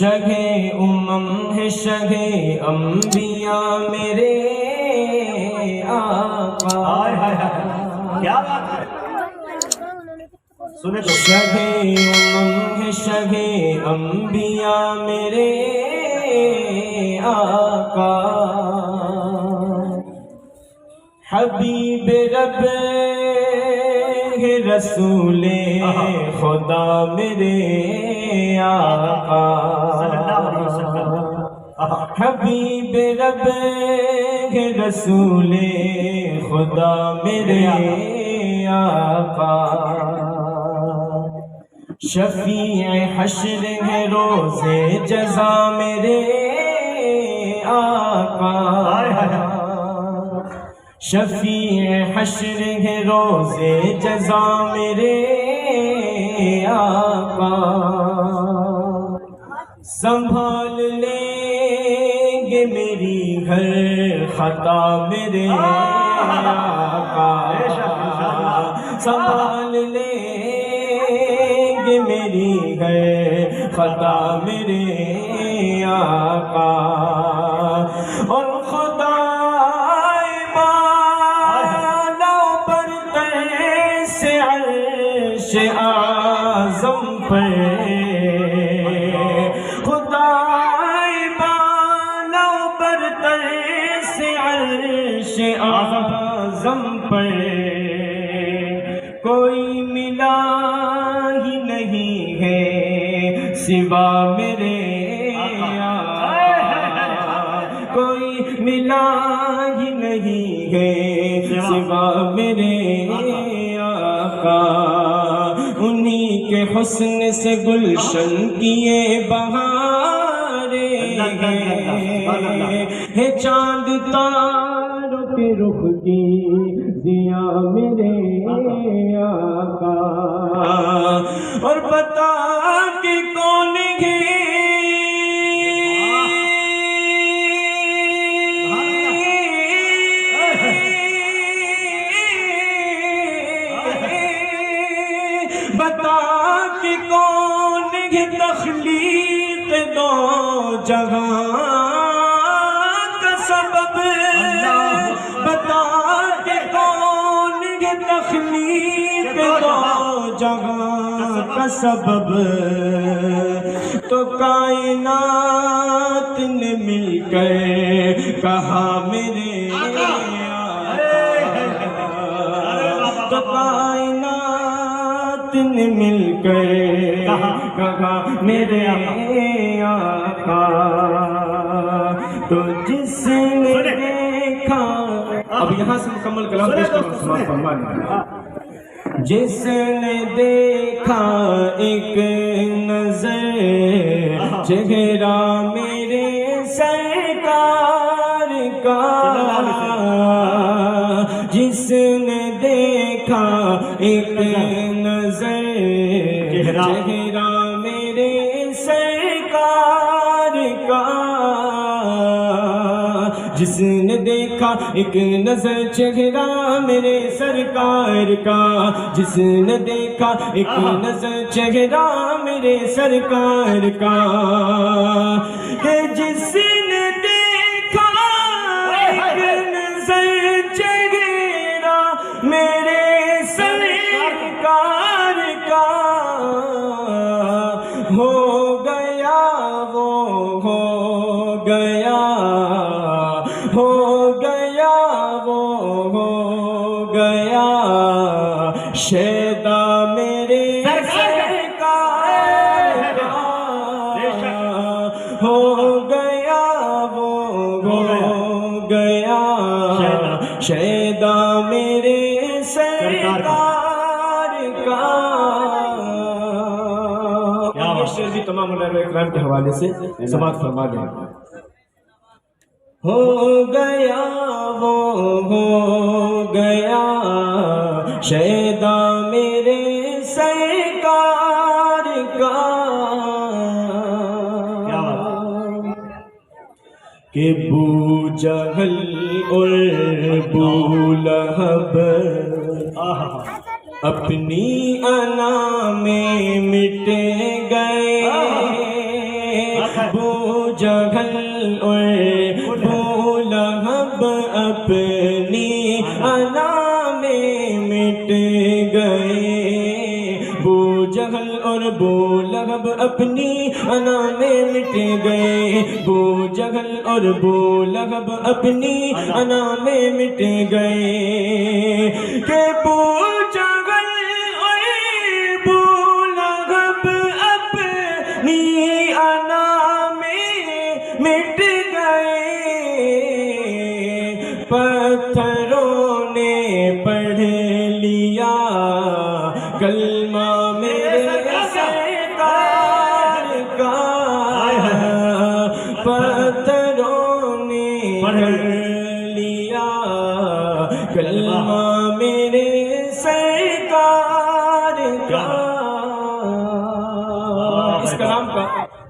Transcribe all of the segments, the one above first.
شہ ہے شہ انبیاء میرے آقا، کیا بات ہے، سنے تو شہ ہے شہ انبیاء میرے آقا، حبیب رب ہے رسول خدا میرے آقا، حبیب رب ہے رسول خدا میرے آقا، شفیع حشر ہے روز جزا میرے آقا، شفیع حشر ہے روز جزا میرے آقا، سنبھال لیں گے میری ہر خطا میرے آقا، سنبھال لیں گے میری ہر خطا میرے آقا، اور خدا اعظم پر خدائے بالا برتر سے عرش اعظم پر کوئی ملا ہی نہیں ہے سوا میرے آقا، کوئی ملا ہی نہیں ہے سوا میرے آقا، انہی کے حسن سے گلشن کیے بہارے ہے چاند تاروں کے رخ کی ضیا میرے آقا، اور بتا کہ کون ہے بتا کہ کون ہے تخلیق دو جہاں کا سبب، بتا کہ کون ہے تخلیق دو جہاں کا سبب، تو کائنات نے مل کر کہا میرے آقا، تو کائنات نے مل کر کہا میرے آقا، تو جس نے دیکھا، اب یہاں سے مکمل کلام پیش کرنا سماعت فرمائیں، جس نے دیکھا ایک نظر چہرہ میرے سرکار کا، جس نے دیکھا ایک نظر چہرہ میرے سرکار کا، جس نے دیکھا ایک نظر چہرہ میرے سرکار کا، جس نے دیکھا ایک نظر چہرہ میرے سرکار کا، کہ جس نے دیکھا ایک نظر چہرہ میرے سرکار کا، ہو گیا وہ ہو گیا، ہو گیا وہ ہو گیا شیدا میرے سرکار کا، ہو گیا وہ ہو گیا شیدا میرے سرکار کا۔ یہ شعر بھی تمام علماء اکرام کے حوالے سے سماعت فرما دیں۔ ہو گیا وہ ہو گیا شیدا میرے سرکار کا، کہ بو جہل اور بو لہب اپنی انا میں مٹ گئے، بو جہل اور بو لہب اپنی انا میں مٹ گئے، بو جہل اور بو لہب اپنی انا میں مٹ گئے، بو جہل اور بو لہب اپنی انا میں مٹ گئے، کہ بو جہل اور بو لہب اپنی انا میں مٹ گئے، پتھروں نے پڑھ لیا کلمہ میرے سرکار کا، پتھروں نے پڑھ لیا کلمہ میرے سرکار کا۔ اس کلام کا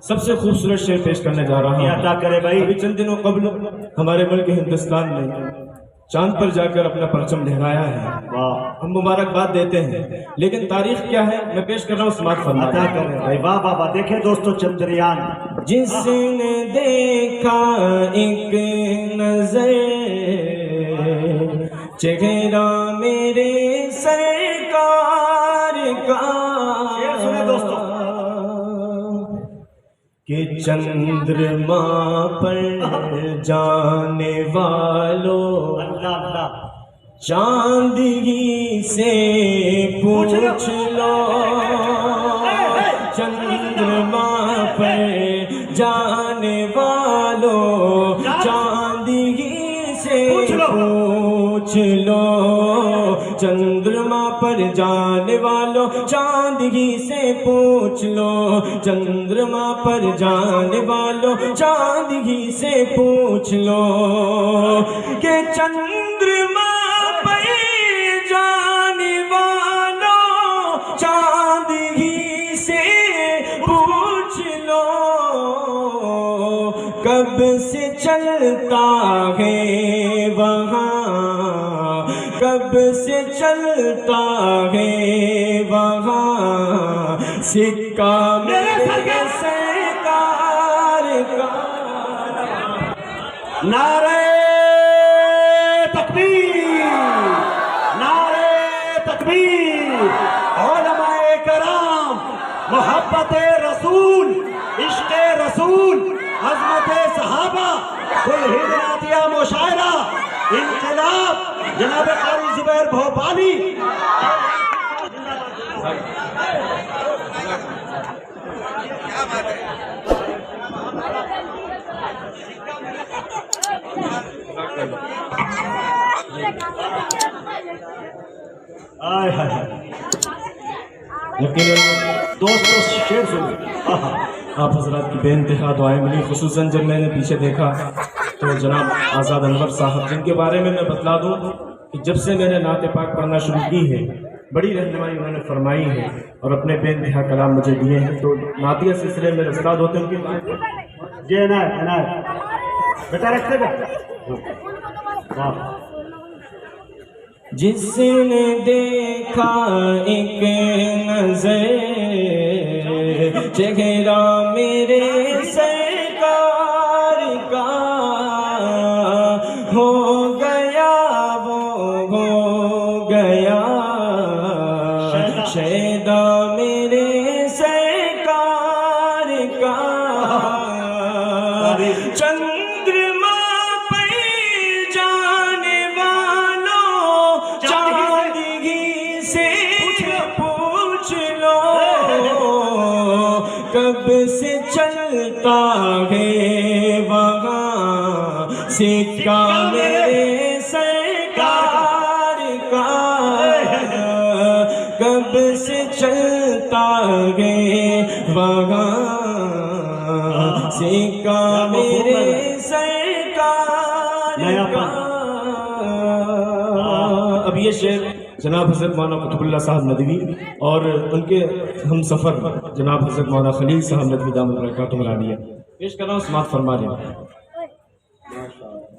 سب سے خوبصورت شعر پیش کرنے جا رہا ہوں۔ عطا کرے بھائی۔ ابھی چند دنوں قبل ہمارے ملک ہندوستان نے چاند پر جا کر اپنا پرچم لہرایا ہے، ہم مبارکباد دیتے ہیں، لیکن تاریخ کیا ہے میں پیش کر رہا ہوں، سماعت فرمائیں۔ عطا کرے بھائی، واہ واہ واہ۔ دیکھیں دوستو چندریان، جس نے دیکھا ایک نظر چہرہ میرے سرکار کا، شعر سنیں دوستو، کہ چندرما پر جانے والوں اللہ اللہ، چاند ہی سے پوچھ لو، چندرما پر جانے والوں چاند ہی سے پوچھ لو، چندرما پر جانے والوں چاند ہی سے پوچھ لو، چندرما پر جانے والوں چاند ہی سے پوچھ لو، کہ چندرما پر جانے والوں چاند ہی سے پوچھ لو، کب سے چلتا ہے وہاں، کب سے چلتا ہے وہاں سکہ میرے سرکار کا۔ نعرہ تکبیر، نعرہ تکبیر۔ علماء کرام، محبت رسول، عشق رسول، عظمت صحابہ، کل عطیہ مشاعرہ، انقلاب جناب قاری زبیر بھوپالی۔ آئے ہائے یقیناً دوستو شعر سنیں۔ آپ حضرات کی بے انتہا دعائیں ملی، خصوصاً جب میں نے پیچھے دیکھا تو جناب آزاد انور صاحب، جن کے بارے میں بتلا دوں کہ جب سے میں نے نعت پاک پڑھنا شروع کی ہے بڑی رہنمائی انہوں نے فرمائی ہے اور اپنے بے انتہا کلام مجھے دیے ہیں، تو نعتیہ سلسلے میں استاد ہوتے ہیں ان کی بات جی عنایت بیٹا رکھتے گا۔ جس نے دیکھا ایک نظر چہرہ میرے سرکار کا، ہو گیا وہ ہو گیا شیدا میرے سرکار کا، چندرما پر جانے والوں چاند ہی سے پوچھ لو، کب سے چلتا ہے وہاں سکہ میرے سرکار کا، کب سے چلتا ہے وہاں سکہ میرے سرکار کا۔ اب یہ شعر جناب حضرت مولانا قطب اللہ صاحب ندوی اور ان کے ہم سفر جناب حضرت مولانا خلیل صاحب ندوی دامت برکاتہم العالیہ پیش کر رہا ہوں، سماعت فرما لیں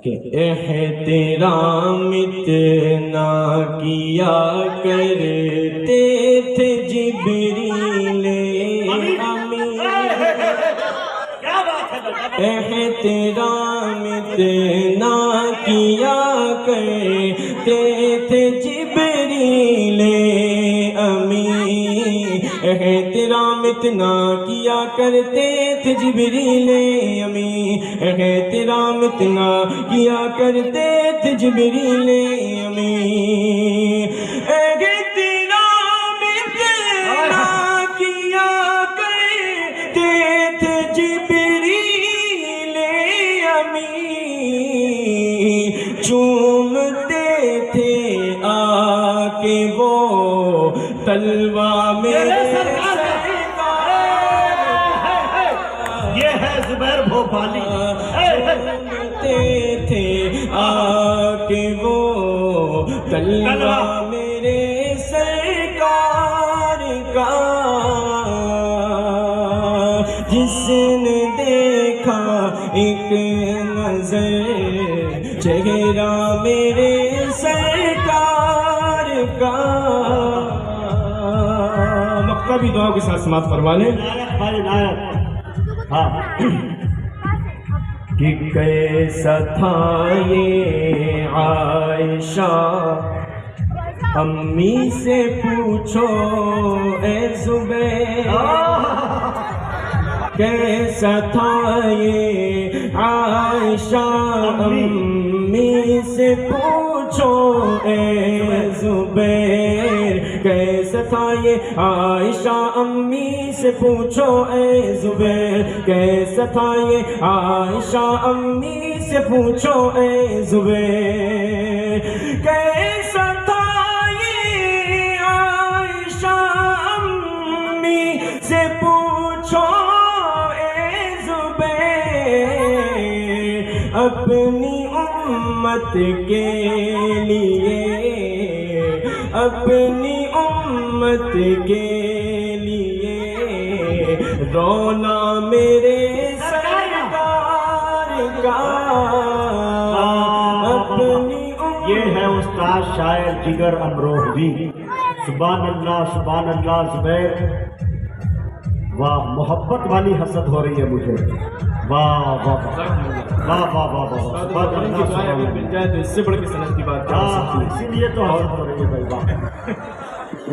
کہ احترام اتنا کیا کرتے تھے جبریل امین، احترام اتنا کیا کرتے تھے جبریل امی، احترام اتنا کیا کرتے تھے جبریل امی، احترام اتنا کیا کرتے تھے جبریل امی، احترام اتنا کیا کرتے تھے جبریل امی، چومتے تھے آ کے وہ تلوہ میرے یہ ہے زبیر بھوپالی، چومتے تھے آ کے وہ تلوہ میرے سرکار کا، جس نے دیکھا ایک نظر چہرہ میرے سرکار کا۔ مقطع بھی دعا کے ساتھ سماعت فرما لیں۔ نائک بھائی نائک، ہاں کہ کیسا تھا یہ عائشہ، امی سے پوچھو اے زبیر، کیسا تھا یہ عائشہ، امی سے پوچھو اے زبیر، کیسا تھا یہ عائشہ، امی سے پوچھو اے زبیر، کیسا تھا یہ عائشہ، امی سے پوچھو اے زبیر، کیسا تھا یہ عائشہ، امی سے پوچھو اے زبیر، اپنی امت کے لیے، اپنی امت کے لیے رونا میرے سرکار کا، اپنی یہ ہے استاد شاعر جگر امروہوی۔ سبحان اللہ سبحان اللہ زبیر، واہ محبت والی حسد ہو رہی ہے مجھے، واہ واہ واہ واہ واہ واہ واہ، سبحان اللہ سبحان اللہ۔ مل جائے تو اس سے بڑھ کے سند کی بات کیا ہو سکتی ہے۔ اسی لیے تو حسد ہو رہی ہے بھائی، واہ۔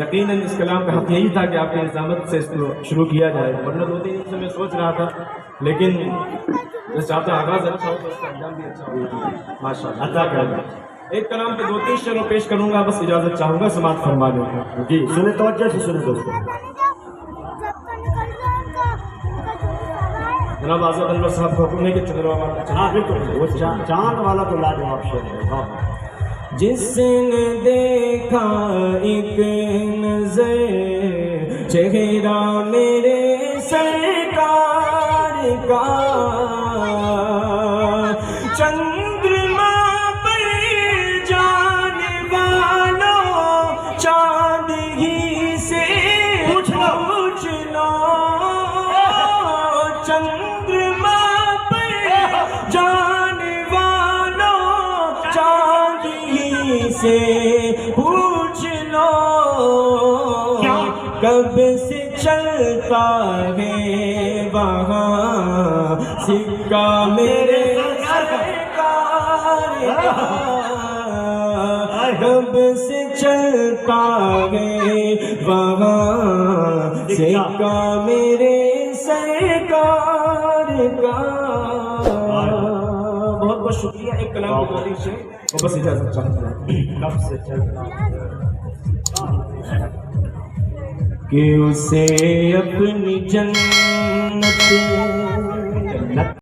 یقیناً اس کلام کا حق یہی تھا کہ آپ کی نظامت سے اس کو شروع کیا جائے، ورنہ 2-3 دن سے میں سوچ رہا تھا، لیکن میں چاہتا آغاز اچھا ہو تو اس کا انجام بھی اچھا ہو۔ ماشاء اللہ، عطا کر دیں۔ ایک کلام پہ 2-3 شعر پیش کروں گا، بس اجازت چاہوں گا، سماعت فرما دیں۔ جی سنیں، توجہ سے سنیں دوستوں۔ جناب آزاد انور صاحب کو حکم ہے کہ چندروا والا ہاں بالکل، وہ چاند والا تو لاجواب شعر ہے، واہ۔ جس نے دیکھا ایک نظر چہرہ میرے سرکار کا، چندرما پر جانے والوں چاند ہی سے پوچھ لو، چندرما پر جانے والوں چاند ہی سے پوچھ لو، کب سے چلتا ہے وہاں سکہ میرے سرکار کا، کب سے چلتا ہے وہاں سکہ میرے سرکار کا۔ بہت بہت شکریہ۔ ایک کلام کی تعریف سے وہ بس اجازت چاہتا ہوں کب سے چلتا کہ اسے اپنی جنت